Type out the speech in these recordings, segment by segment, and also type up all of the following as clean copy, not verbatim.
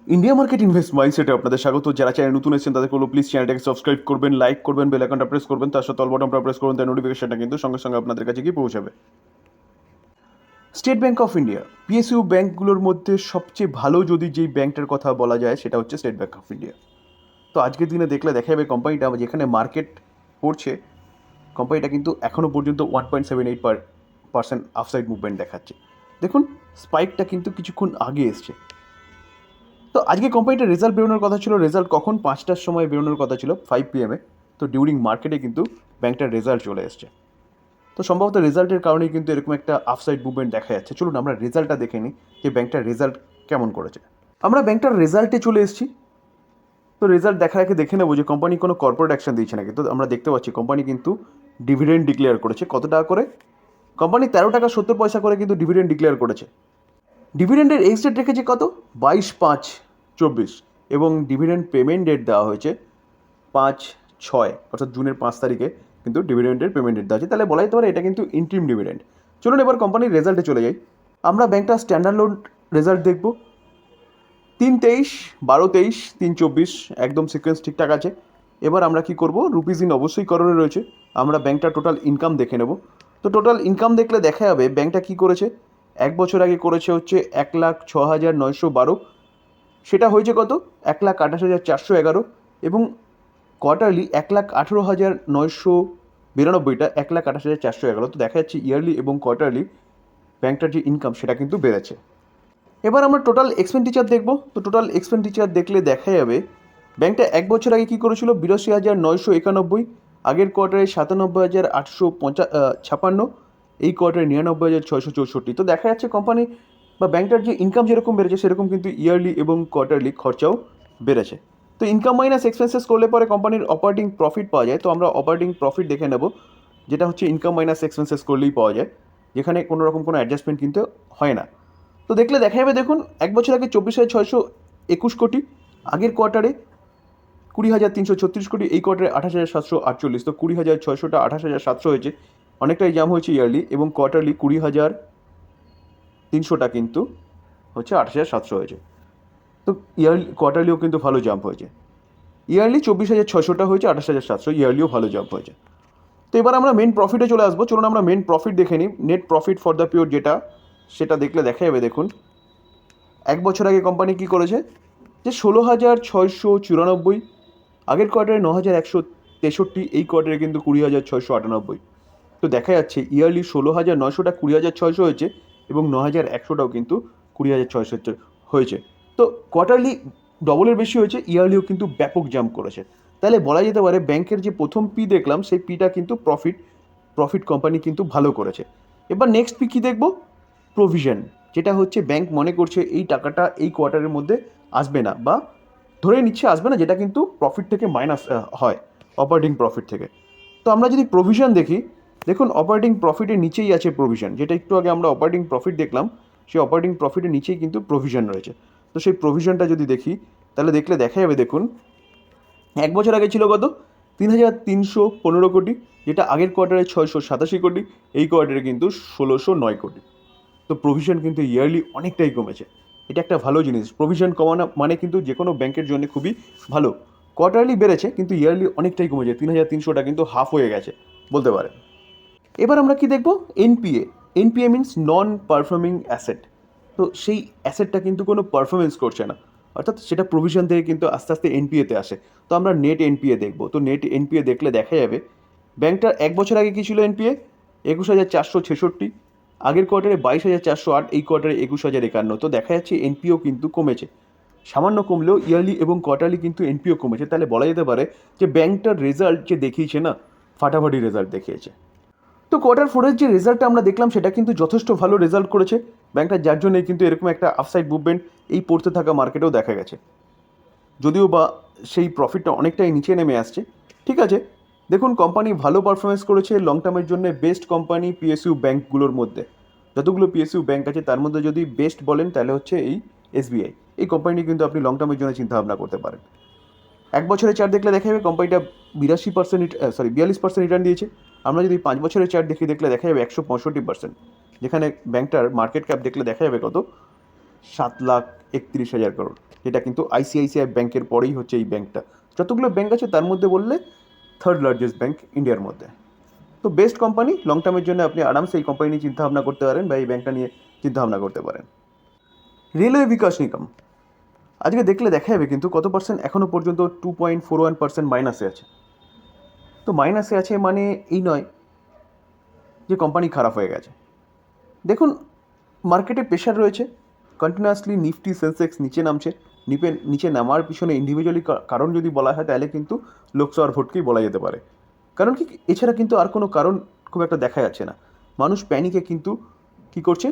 India market invest মাইন্ডসেটে আপনাদের স্বাগত। যারা চ্যানেল নতুন এসেছেন তাদেরকে বলবো প্লিজ চ্যানেলটাকে সাবস্ক্রাইব করবেন, লাইক করবেন, বেল আইকনটা প্রেস করবেন, তার সাথে অল বাটনটা প্রেস করবেন, তার নোটিফিকেশনটা কিন্তু সঙ্গে সঙ্গে আপনাদের কাছে গিয়ে পৌঁছাবে। State bank of India, PSU ব্যাঙ্কগুলোর মধ্যে সবচেয়ে ভালো যদি যেই ব্যাঙ্কটার কথা বলা যায় সেটা হচ্ছে স্টেট ব্যাঙ্ক অফ ইন্ডিয়া। তো আজকের দিনে দেখলে দেখা যাবে কোম্পানিটা যেখানে মার্কেট পড়ছে, কোম্পানিটা কিন্তু এখনও পর্যন্ত 1.78% আফসাইড মুভমেন্ট দেখাচ্ছে। দেখুন স্পাইকটা কিন্তু কিছুক্ষণ আগে এসছে। তো আজকে কোম্পানিটার রেজাল্ট বেরোনোর কথা ছিল, রেজাল্ট কখন 5টার সময় বেরোনোর কথা ছিল 5 PM-এ। তো ডিউরিং মার্কেটে কিন্তু ব্যাংকটার রেজাল্ট চলে এসছে। তো সম্ভবত রেজাল্টের কারণেই কিন্তু এরকম একটা আফসাইড মুভমেন্ট দেখা যাচ্ছে। চলুন আমরা রেজাল্টটা দেখে নিই যে ব্যাংকটার রেজাল্ট কেমন করেছে। আমরা ব্যাংকটার রেজাল্টে চলে এসেছি। তো রেজাল্ট দেখার আগে দেখে নেবো যে কোম্পানি কোনো কর্পোরেট অ্যাকশন দিচ্ছে না। কিন্তু আমরা দেখতে পাচ্ছি কোম্পানি কিন্তু ডিভিডেন্ড ডিক্লেয়ার করেছে। কত টাকা করে? কোম্পানি 13.70 টাকা করে কিন্তু ডিভিডেন্ড ডিক্লেয়ার করেছে। ডিভিডেন্ডের এক্স ডেট রেখেছে কত? 22/5/24 এবং ডিভিডেন্ড পেমেন্ট ডেট দেওয়া হয়েছে 5/6, অর্থাৎ জুনের 5 তারিখে কিন্তু ডিভিডেন্ডের পেমেন্ট ডেট দেওয়া আছে। তাহলে বলা যেতে পারে এটা কিন্তু ইন্ট্রিম ডিভিডেন্ড। চলুন এবার কোম্পানির রেজাল্টে চলে যাই। আমরা ব্যাংকটার স্ট্যান্ডার্ড লোন রেজাল্ট দেখব। 3/23, 12/23, 3/24 একদম সিকোয়েন্স ঠিকঠাক আছে। এবার আমরা কি করব, রুপিস ইন অবশ্যই করণে রয়েছে। আমরা ব্যাংকটার টোটাল ইনকাম দেখে নেব। তো টোটাল ইনকাম দেখলে দেখা যাবে ব্যাংকটা কী করেছে। এক বছর আগে করেছে হচ্ছে 1,06,912, সেটা হয়েছে কত? 1,28,411 এবং কোয়ার্টারলি 1,18,992টা 1,28,411। তো দেখা যাচ্ছে ইয়ারলি এবং কোয়ার্টারলি ব্যাংকটার যে ইনকাম সেটা কিন্তু বেড়েছে। এবার আমরা টোটাল এক্সপেন্ডিচার দেখব। তো টোটাল এক্সপেন্ডিচার দেখলে দেখা যাবে ব্যাংকটা এক বছর আগে কী করেছিল 82,991, আগের কোয়ার্টারে 97,856, এই কোয়ার্টারে 99,664। তো দেখা যাচ্ছে কোম্পানি বা ব্যাংকটার যে ইনকাম যেরকম বেড়েছে সেরকম কিন্তু ইয়ারলি এবং কোয়ার্টারলি খরচাও বেড়েছে। তো ইনকাম মাইনাস এক্সপেন্সেস করলে পরে কোম্পানির অপারেটিং প্রফিট পাওয়া যায়। তো আমরা অপারেটিং প্রফিট দেখে নেব, যেটা হচ্ছে ইনকাম মাইনাস এক্সপেন্সেস করলেই পাওয়া যায়, যেখানে কোনো রকম কোনো অ্যাডজাস্টমেন্ট কিন্তু হয় না। তো দেখলে দেখা যাবে দেখুন এক বছর আগে 24,621 কোটি, আগের কোয়ার্টারে 20,336 কোটি, এই কোয়ার্টারে 28,748। তো 20,600টা 28,700 হয়েছে, অনেকটাই জাম হয়েছে ইয়ারলি, এবং কোয়ার্টারলি 20,300টা কিন্তু হচ্ছে 28,700 হয়েছে। তো ইয়ারলি কোয়ার্টারলিও কিন্তু ভালো জাম্প হয়েছে। ইয়ারলি 24,600টা হয়েছে, 28,700, ইয়ারলিও ভালো জাম্প হয়েছে। তো এবার আমরা মেন প্রফিটে চলে আসবো। চলুন আমরা মেন প্রফিট দেখে নিই। Net profit for the period যেটা, সেটা দেখলে দেখা যাবে দেখুন এক বছর আগে কোম্পানি কী করেছে যে 16,694, আগের কোয়ার্টারে 9,163, এই কোয়ার্টারে কিন্তু 20,698। তো দেখা যাচ্ছে ইয়ারলি 16,900টা 20,600 হয়েছে এবং 9,100টাও কিন্তু 20,600 হয়েছে। তো কোয়ার্টারলি ডবলের বেশি হয়েছে, ইয়ারলিও কিন্তু ব্যাপক জাম্প করেছে। তাহলে বলা যেতে পারে ব্যাংকের যে প্রথম পি দেখলাম সেই পিটা কিন্তু প্রফিট কোম্পানি কিন্তু ভালো করেছে। এবার নেক্সট পি কী দেখব? প্রভিশন, যেটা হচ্ছে ব্যাংক মনে করছে এই টাকাটা এই কোয়ার্টারের মধ্যে আসবে না, বা ধরে নিচ্ছে আসবে না, যেটা কিন্তু প্রফিট থেকে মাইনাস হয়, অপারেটিং প্রফিট থেকে। তো আমরা যদি প্রভিশন দেখি, দেখুন অপারেটিং প্রফিটের নিচেই আছে প্রভিশন, যেটা একটু আগে আমরা অপারেটিং প্রফিট দেখলাম, সেই অপারেটিং প্রফিটের নিচেই কিন্তু প্রভিশন রয়েছে। তো সেই প্রভিশনটা যদি দেখি তাহলে দেখলে দেখা যাবে দেখুন এক বছর আগে ছিল কত? 3,315 কোটি, যেটা আগের কোয়ার্টারে 687 কোটি, এই কোয়ার্টারে কিন্তু 1,609 কোটি। তো প্রভিশন কিন্তু ইয়ারলি অনেকটাই কমেছে। এটা একটা ভালো জিনিস। প্রভিশন কমানো মানে কিন্তু যে কোনো ব্যাংকের জন্য খুবই ভালো। কোয়ার্টারলি বেড়েছে কিন্তু ইয়ারলি অনেকটাই কমেছে, 3,300টা কিন্তু হাফ হয়ে গেছে বলতে পারে। এবার আমরা কি দেখব? NPA. NPA means non performing asset. তো সেই অ্যাসেটটা কিন্তু কোনো পারফরমেন্স করছে না, অর্থাৎ সেটা প্রভিশন থেকে কিন্তু আস্তে আস্তে এনপিএতে আসে। তো আমরা নেট এনপিএ দেখব। তো নেট এনপিএ দেখলে দেখা যাবে ব্যাংকটার এক বছর আগে কী ছিল এনপিএ? 21,466, আগের কোয়ার্টারে 22,408, এই কোয়ার্টারে 21,051। তো দেখা যাচ্ছে এনপিও কিন্তু কমেছে, সামান্য কমলেও ইয়ারলি এবং কোয়ার্টারলি কিন্তু এনপিও কমেছে। তাহলে বলা যেতে পারে যে ব্যাংকটার রেজাল্ট যে দেখিয়েছে না, ফাটাফাটি রেজাল্ট দেখিয়েছে। তো কোয়ার্টার 4-এর যে রেজাল্টটা আমরা দেখলাম সেটা কিন্তু যথেষ্ট ভালো রেজাল্ট করেছে ব্যাংকটা, যার জন্যই কিন্তু এরকম একটা আপসাইড মুভমেন্ট এই পড়তে থাকা মার্কেটেও দেখা গেছে, যদিও বা সেই প্রফিটটা অনেকটাই নিচে নেমে আসছে। ঠিক আছে, দেখুন কোম্পানি ভালো পারফরমেন্স করেছে লং টার্মের জন্য। বেস্ট কোম্পানি পিএসইউ ব্যাঙ্কগুলোর মধ্যে, যতগুলো পিএসইউ ব্যাঙ্ক আছে তার মধ্যে যদি বেস্ট বলেন তাহলে হচ্ছে এই এসবিআই। এই কোম্পানি কিন্তু আপনি লং টার্মের জন্য চিন্তাভাবনা করতে পারেন। এক বছরের চার্ট দেখলে দেখা যাবে কোম্পানিটা 42% রিটার্ন দিয়েছে। আমরা যদি 5 বছরের চার্ট দেখলে দেখা যাবে 165%, যেখানে ব্যাংকটার মার্কেট ক্যাপ দেখলে দেখা যাবে কত? 7,31,000 করোড়। যেটা কিন্তু আইসিআইসিআই ব্যাংকের পরেই হচ্ছে এই ব্যাংকটা। যতগুলো ব্যাংক আছে তার মধ্যে বললে থার্ড লার্জেস্ট ব্যাংক ইন্ডিয়ার মধ্যে। তো বেস্ট কোম্পানি, লং টার্মের জন্য আপনি আরামসে এই কোম্পানি নিয়ে চিন্তাভাবনা করতে পারেন বা এই ব্যাংকটা নিয়ে চিন্তাভাবনা করতে পারেন। রেলওয়ে বিকাশ নিগম আজকে দেখলে দেখা যাবে কিন্তু কত পার্সেন্ট এখনও পর্যন্ত 2.41% মাইনাসে আছে। তো মাইনাসে আছে মানে এই নয় যে কোম্পানি খারাপ হয়ে গেছে। দেখুন, মার্কেটে প্রেশার রয়েছে, কন্টিনিউয়াসলি নিফটি সেন্সেক্স নিচে নামছে। নিচে নামার পিছনে ইন্ডিভিজুয়ালি কারণ যদি বলা হয় তাহলে কিন্তু লোকসভার ভোটকেই বলা যেতে পারে। কারণ কি, এছাড়া কিন্তু আর কোনো কারণ খুব একটা দেখা যাচ্ছে না। মানুষ প্যানিকে কিন্তু কী করছে,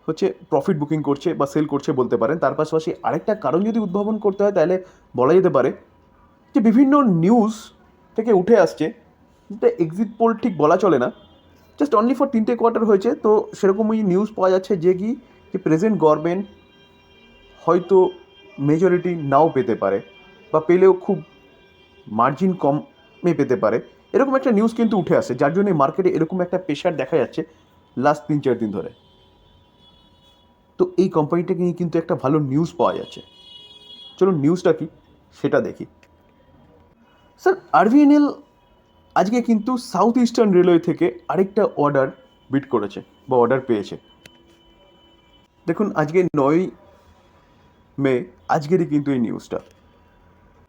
হচ্ছে প্রফিট বুকিং করছে বা সেল করছে বলতে পারেন। তার পাশাপাশি আরেকটা কারণ যদি উদ্ভাবন করতে হয় তাহলে বলা যেতে পারে যে বিভিন্ন নিউজ থেকে উঠে আসছে, যেটা এক্সিট পোল ঠিক বলা চলে না, জাস্ট অনলি ফর 3টে কোয়ার্টার হয়েছে। তো সেরকমই নিউজ পাওয়া যাচ্ছে যে কি, যে প্রেজেন্ট গভর্নমেন্ট হয়তো মেজরিটি নাও পেতে পারে বা পেলেও খুব মার্জিন কমে পেতে পারে, এরকম একটা নিউজ কিন্তু উঠে আসে, যার জন্য মার্কেটে এরকম একটা প্রেশার দেখা যাচ্ছে লাস্ট 3-4 দিন ধরে। তো এই কোম্পানিটাকে নিয়ে কিন্তু একটা ভালো নিউজ পাওয়া যাচ্ছে। চলুন নিউজটা কি সেটা দেখি। স্যার, আরভিএনএল আজকে কিন্তু সাউথ ইস্টার্ন রেলওয়ে থেকে আরেকটা অর্ডার বিট করেছে বা অর্ডার পেয়েছে। দেখুন, আজকে 9 মে, আজকেরই কিন্তু এই নিউজটা।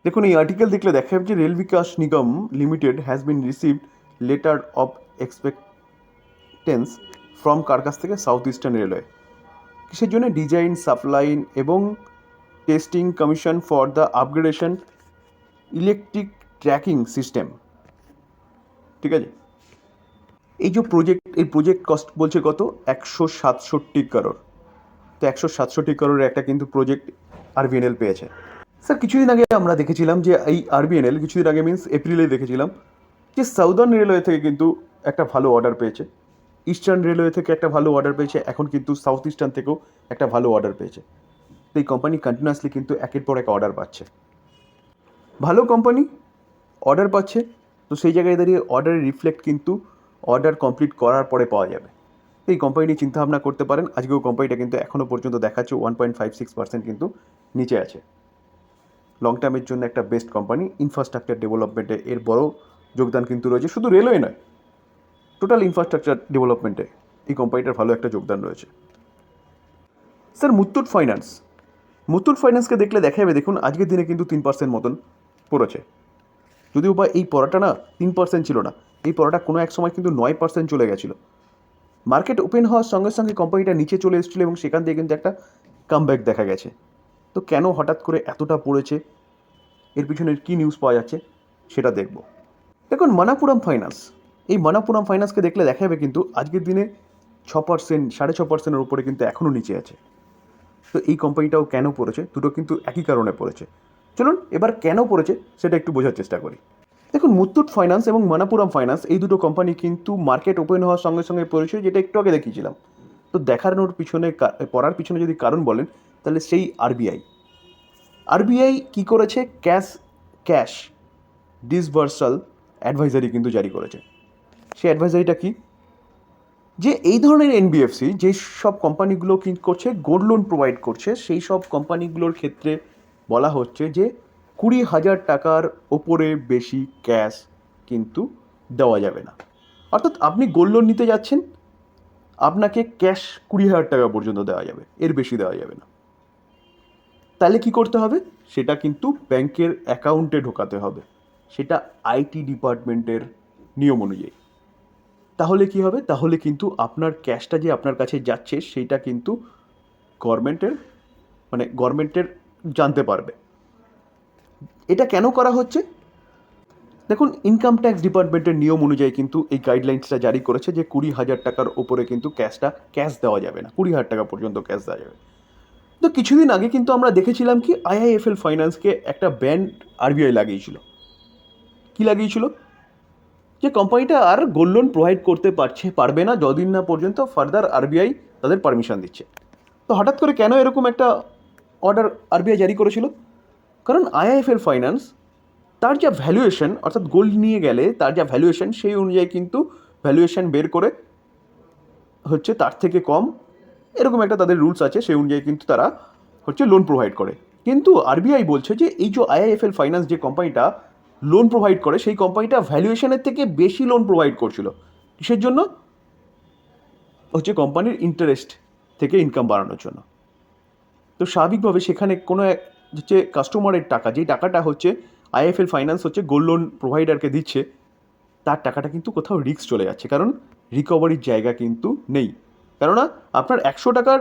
দেখুন, এই আর্টিকেল দেখলে দেখা যাবে যে Rail Vikas Nigam limited has been received letter of acceptance from কার কাছ থেকে, সাউথ ইস্টার্ন রেলওয়ে। কিসের জন্য? ডিজাইন, সাপ্লাইন এবং testing commission for the upgradation electric tracking system. ঠিক আছে, এই যে প্রজেক্ট কস্ট বলছে কত, 167 করোড়। তো 167 করোড়ের একটা কিন্তু প্রজেক্ট আরবিএনএল পেয়েছে। স্যার, কিছুদিন আগে আমরা দেখেছিলাম যে এই আরবিএনএল, কিছুদিন আগে মিনস এপ্রিলে দেখেছিলাম যে সাউদার্ন রেলওয়ে থেকে কিন্তু একটা ভালো অর্ডার পেয়েছে, ইস্টার্ন রেলওয়ে থেকে একটা ভালো অর্ডার পেয়েছে, এখন কিন্তু সাউথ ইস্টার্ন থেকেও একটা ভালো অর্ডার পেয়েছে। তো এই কোম্পানি কন্টিনিউয়াসলি কিন্তু একের পর এক অর্ডার পাচ্ছে। ভালো কোম্পানি অর্ডার পাচ্ছে, তো সেই জায়গায় দাঁড়িয়ে অর্ডারের রিফ্লেক্ট কিন্তু অর্ডার কমপ্লিট করার পরে পাওয়া যাবে। তো এই কোম্পানি নিয়ে চিন্তাভাবনা করতে পারেন। আজকেও কোম্পানিটা কিন্তু এখনও পর্যন্ত দেখাচ্ছে 1.56% কিন্তু নিচে আছে। লং টার্মের জন্য একটা বেস্ট কোম্পানি। ইনফ্রাস্ট্রাকচার ডেভেলপমেন্টে এর বড় যোগদান কিন্তু রয়েছে, শুধু রেলওয়ে নয়, টোটাল ইনফ্রাস্ট্রাকচার ডেভেলপমেন্টে এই কোম্পানিটার ভালো একটা যোগদান রয়েছে। স্যার, মুথুট ফাইন্যান্সকে দেখলে দেখা যাবে, দেখুন আজকের দিনে কিন্তু 3% মতন পড়েছে। যদিও বা এই পড়াটা না 3% ছিল না, এই পড়াটা কোনো এক সময় কিন্তু 9% চলে গেছিলো। মার্কেট ওপেন হওয়ার সঙ্গে সঙ্গে কোম্পানিটা নিচে চলে এসেছিলো এবং সেখান থেকে কিন্তু একটা কামব্যাক দেখা গেছে। তো কেন হঠাৎ করে এতটা পড়েছে, এর পিছনে কী নিউজ পাওয়া যাচ্ছে সেটা দেখব। দেখুন, মানাপুরম ফাইন্যান্স, এই মানাপুরম ফাইন্যান্সকে দেখলে দেখা যাবে কিন্তু আজকের দিনে 6%, 6.5%-এর উপরে কিন্তু এখনও নিচে আছে। তো এই কোম্পানিটাও কেন পড়েছে, দুটো কিন্তু একই কারণে পড়েছে। চলুন এবার কেন পড়েছে সেটা একটু বোঝার চেষ্টা করি। দেখুন, মুথুট ফাইন্যান্স এবং মানাপুরম ফাইন্যান্স এই দুটো কোম্পানি কিন্তু মার্কেট ওপেন হওয়ার সঙ্গে সঙ্গে পড়েছে, যেটা একটু আগে দেখিয়েছিলাম। তো দেখানোর পিছনে, পড়ার পিছনে যদি কারণ বলেন তাহলে সেই আরবিআই কী করেছে, ক্যাশ ডিসবার্সাল অ্যাডভাইজারি কিন্তু জারি করেছে। সেই অ্যাডভাইজারিটা কি, যে এই ধরনের এনবিএফসি যেই সব কোম্পানিগুলো কি করছে, গোল্ড লোন প্রোভাইড করছে, সেই সব কোম্পানিগুলোর ক্ষেত্রে বলা হচ্ছে যে 20,000 টাকার ওপরে বেশি ক্যাশ কিন্তু দেওয়া যাবে না। অর্থাৎ আপনি গোল্ড লোন নিতে যাচ্ছেন, আপনাকে ক্যাশ 20,000 টাকা পর্যন্ত দেওয়া যাবে, এর বেশি দেওয়া যাবে না। তাহলে কি করতে হবে, সেটা কিন্তু ব্যাংকের অ্যাকাউন্টে ঢোকাতে হবে, সেটা আইটি ডিপার্টমেন্টের নিয়ম অনুযায়ী। তাহলে কি হবে, তাহলে কিন্তু আপনার ক্যাশটা যে আপনার কাছে যাচ্ছে সেইটা কিন্তু গভর্নমেন্টের জানতে পারবে। এটা কেন করা হচ্ছে, দেখুন ইনকাম ট্যাক্স ডিপার্টমেন্টের নিয়ম অনুযায়ী কিন্তু এই গাইডলাইন্সটা জারি করেছে যে 20,000 টাকার ওপরে কিন্তু ক্যাশ দেওয়া যাবে না, 20,000 টাকা পর্যন্ত ক্যাশ দেওয়া যাবে। তো কিছুদিন আগে কিন্তু আমরা দেখেছিলাম কি আইআইএফএল ফাইন্যান্সকে একটা ব্যান আরবিআই লাগিয়েছিল। কি লাগিয়েছিল, যে কোম্পানিটা আর গোল্ড লোন প্রোভাইড করতে পারবে না যতদিন না পর্যন্ত ফার্দার আরবিআই তাদের পারমিশন দিচ্ছে। তো হঠাৎ করে কেন এরকম একটা অর্ডার আরবিআই জারি করেছিল, কারণ আইআইএফএল ফাইন্যান্স তার যা ভ্যালুয়েশন, অর্থাৎ গোল্ড নিয়ে গেলে তার যা ভ্যালুয়েশন সেই অনুযায়ী কিন্তু ভ্যালুয়েশন বের করে হচ্ছে তার থেকে কম, এরকম একটা তাদের রুলস আছে, সেই অনুযায়ী কিন্তু তারা হচ্ছে লোন প্রোভাইড করে। কিন্তু আরবিআই বলছে যে এই যে আইআইএফএল ফাইন্যান্স যে কোম্পানিটা লোন প্রোভাইড করে, সেই কোম্পানিটা ভ্যালুয়েশনের থেকে বেশি লোন প্রোভাইড করছিল। কিসের জন্য? হচ্ছে কোম্পানির ইন্টারেস্ট থেকে ইনকাম বাড়ানোর জন্য। তো স্বাভাবিকভাবে সেখানে কোনো হচ্ছে কাস্টমারের টাকা, যেই টাকাটা হচ্ছে আইএফএল ফাইন্যান্স হচ্ছে গোল্ড লোন প্রোভাইডারকে দিচ্ছে, তার টাকাটা কিন্তু কোথাও রিস্ক চলে যাচ্ছে, কারণ রিকভারির জায়গা কিন্তু নেই। কেননা আপনার 100 টাকার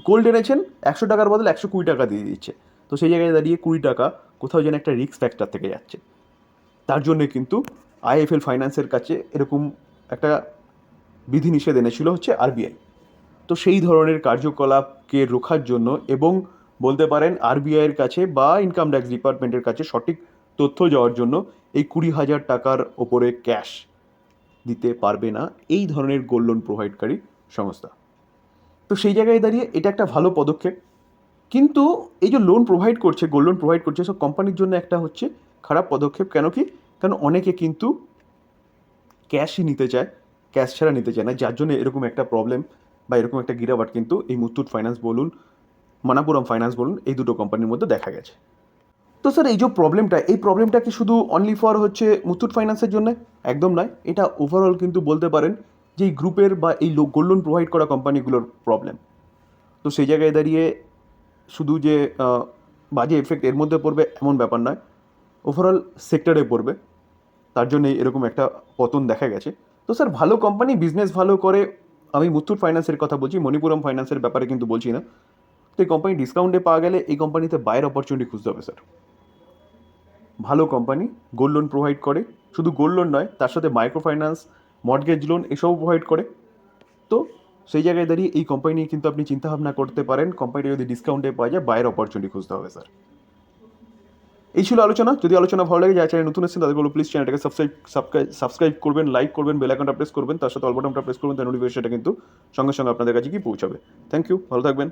গোল্ড এনেছেন, 100 টাকার বদলে 120 টাকা দিয়ে দিচ্ছে। তো সেই জায়গায় দাঁড়িয়ে 20 টাকা কোথাও যেন একটা রিস্ক ফ্যাক্টর থেকে যাচ্ছে। তার জন্যে কিন্তু আইএফএল ফাইন্যান্সের কাছে এরকম একটা বিধিনিষেধ এনেছিল হচ্ছে আরবিআই। তো সেই ধরনের কার্যকলাপকে রোখার জন্য এবং বলতে পারেন আরবিআইয়ের কাছে বা ইনকাম ট্যাক্স ডিপার্টমেন্টের কাছে সঠিক তথ্য যাওয়ার জন্য এই 20,000 টাকার ওপরে ক্যাশ দিতে পারবে না এই ধরনের গোল্ড লোন প্রোভাইডকারী সংস্থা। তো সেই জায়গায় দাঁড়িয়ে এটা একটা ভালো পদক্ষেপ। কিন্তু এই যে লোন প্রোভাইড করছে, গোল্ড লোন প্রোভাইড করছে, সব কোম্পানির জন্য একটা হচ্ছে খারাপ পদক্ষেপ। কেন কি? কারণ অনেকে কিন্তু ক্যাশই নিতে চায়, ক্যাশ ছাড়া নিতে চায় না, যার জন্য এরকম একটা প্রবলেম বা এরকম একটা গিরাবাট কিন্তু এই মুথুট ফাইন্যান্স বলুন, মানাপুরম ফাইন্যান্স বলুন, এই দুটো কোম্পানির মধ্যে দেখা গেছে। তো স্যার এই যে প্রবলেমটা, এই প্রবলেমটা কি শুধু অনলি ফর হচ্ছে মুথুট ফাইন্যান্সের জন্য? একদম নয়, এটা ওভারঅল কিন্তু বলতে পারেন যে এই গ্রুপের বা এই গোল্ড লোন প্রোভাইড করা কোম্পানিগুলোর প্রবলেম। তো সেই জায়গায় দাঁড়িয়ে শুধু যে বাজে এফেক্ট এর মধ্যে পড়বে এমন ব্যাপার নয়, ওভারঅল সেক্টরে পড়বে, তার জন্যই এরকম একটা পতন দেখা গেছে। তো স্যার ভালো কোম্পানি বিজনেস ভালো করে, আমি মুথুট ফাইন্যান্সের কথা বলছি, মণিপুরম ফাইন্যান্সের ব্যাপারে কিন্তু বলছি না। তো এই কোম্পানি ডিসকাউন্টে পাওয়া গেলে এই কোম্পানিতে বাইরের অপরচুনিটি খুঁজতে হবে স্যার। ভালো কোম্পানি গোল্ড লোন প্রোভাইড করে, শুধু গোল্ড লোন নয়, তার সাথে মাইক্রো ফাইন্যান্স, মর্টগেজ লোন এসবও প্রোভাইড করে। তো সেই জায়গায় দাঁড়িয়ে এই কোম্পানি নিয়ে কিন্তু আপনি চিন্তাভাবনা করতে পারেন, কোম্পানিটা যদি ডিসকাউন্টে পাওয়া যায় বাইরের অপরচুনিটি খুঁজতে হবে স্যার। এই ছিল আলোচনা। যদি আলোচনা ভালো লাগে, যারা চ্যানেল নতুন এসেছেন তাদের বলবো প্লিজ চ্যানেলটাকে সাবস্ক্রাইব করবেন, লাইক করবেন, বেল আইকনটা প্রেস করবেন, তার সাথে অল বাটনটা প্রেস করবেন, তার নোটিফিকেশনটা কিন্তু সঙ্গে সঙ্গে আপনাদের কাছে কি পৌঁছাবে। থ্যাংক ইউ, ভালো থাকবেন।